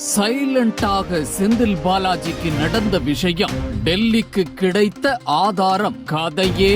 சைலண்டாக செந்தில் பாலாஜிக்கு நடந்த விஷயம், டெல்லிக்கு கிடைத்த ஆதாரம், கதையே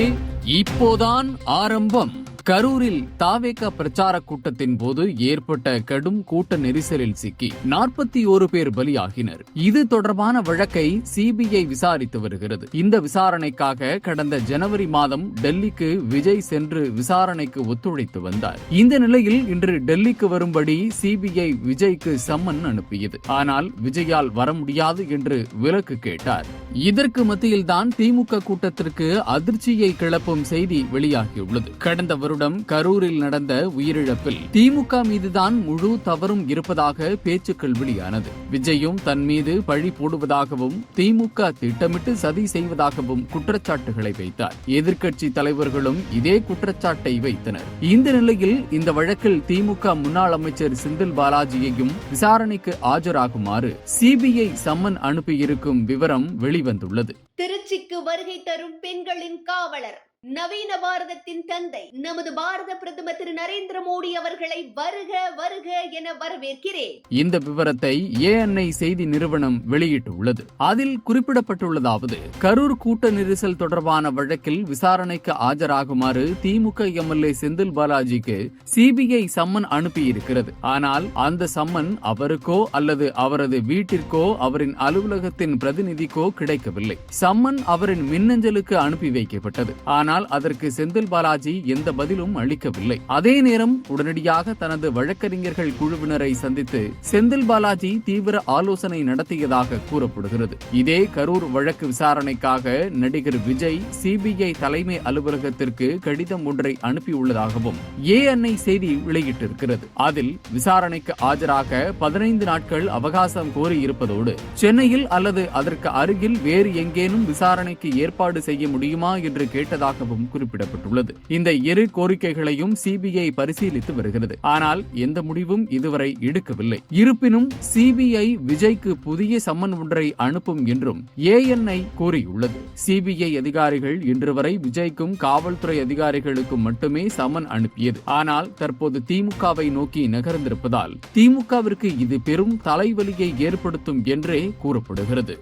இப்போதான் ஆரம்பம். கரூரில் தாவேகா பிரச்சார கூட்டத்தின் போது ஏற்பட்ட கடும் கூட்ட நெரிசலில் சிக்கி 41 பேர் பலியாகினர். இது தொடர்பான வழக்கை சிபிஐ விசாரித்து வருகிறது. இந்த விசாரணைக்காக கடந்த ஜனவரி மாதம் டெல்லிக்கு விஜய் சென்று விசாரணைக்கு ஒத்துழைத்து வந்தார். இந்த நிலையில் இன்று டெல்லிக்கு வரும்படி சிபிஐ விஜய்க்கு சம்மன் அனுப்பியது. ஆனால் விஜயால் வர முடியாது என்று விலக்கு கேட்டார். இதற்கு மத்தியில்தான் திமுக கூட்டத்திற்கு அதிர்ச்சியை கிளப்பும் செய்தி வெளியாகியுள்ளது. கடந்த வருடம் கரூரில் நடந்த உயிரிழப்பில் திமுக மீதுதான் முழு தவறும் இருப்பதாக பேச்சுக்கள் வெளியானது. விஜயும் தன் மீது பழி போடுவதாகவும் திமுக திட்டமிட்டு சதி செய்வதாகவும் குற்றச்சாட்டுகளை வைத்தார். எதிர்க்கட்சி தலைவர்களும் இதே குற்றச்சாட்டை வைத்தனர். இந்த நிலையில் இந்த வழக்கில் திமுக முன்னாள் அமைச்சர் செந்தில் பாலாஜியையும் விசாரணைக்கு ஆஜராகுமாறு சிபிஐ சம்மன் அனுப்பியிருக்கும் விவரம் வெளிவந்துள்ளது. திருச்சிக்கு வருகை தரும் பெண்களின் காவலர், நவீன பாரதத்தின் தந்தை, நமது பாரத பிரதமர் திரு நரேந்திர மோடி அவர்களை வருக வருக என வரவேற்கிறேன். இந்த விவரத்தை ANI செய்தி நிறுவனம் வெளியிட்டுள்ளது. அதில் குறிப்பிடப்பட்டுள்ளதாவது, கரூர் கூட்ட நெரிசல் தொடர்பான வழக்கில் விசாரணைக்கு ஆஜராகுமாறு திமுக MLA செந்தில் பாலாஜிக்கு சிபிஐ சம்மன் அனுப்பியிருக்கிறது. ஆனால் அந்த சம்மன் அவருக்கோ அல்லது அவரது வீட்டிற்கோ அவரின் அலுவலகத்தின் பிரதிநிதிக்கோ கிடைக்கவில்லை. சம்மன் அவரின் மின்னஞ்சலுக்கு அனுப்பி வைக்கப்பட்டது. ஆனால் அதற்கு செந்தில் பாலாஜி எந்த பதிலும் அளிக்கவில்லை. அதே நேரம் உடனடியாக தனது வழக்கறிஞர்கள் குழுவினரை சந்தித்து செந்தில் பாலாஜி தீவிர ஆலோசனை நடத்தியதாக கூறப்படுகிறது. இதே கரூர் வழக்கு விசாரணைக்காக நடிகர் விஜய் சிபிஐ தலைமை அலுவலகத்திற்கு கடிதம் ஒன்றை அனுப்பியுள்ளதாகவும் ANI செய்தி வெளியிட்டிருக்கிறது. அதில் விசாரணைக்கு ஆஜராக 15 நாட்கள் அவகாசம் கோரியிருப்பதோடு சென்னையில் அல்லது அதற்கு அருகில் வேறு எங்கேனும் விசாரணைக்கு ஏற்பாடு செய்ய முடியுமா என்று கேட்டதாக குறிப்பிடப்பட்டுள்ளது. இந்த இரு கோரிக்கைகளையும் சிபிஐ பரிசீலித்து வருகிறது. ஆனால் எந்த முடிவும் இதுவரை எடுக்கவில்லை. இருப்பினும் சிபிஐ விஜய்க்கு புதிய சம்மன் ஒன்றை அனுப்பும் என்றும் ANI கூறியுள்ளது. சிபிஐ அதிகாரிகள் இன்று வரை விஜய்க்கும் காவல்துறை அதிகாரிகளுக்கும் மட்டுமே சம்மன் அனுப்பியது. ஆனால் தற்போது திமுகவை நோக்கி நகர்ந்திருப்பதால் திமுகவிற்கு இது பெரும் தலைவலியை ஏற்படுத்தும் என்றே கூறப்படுகிறது.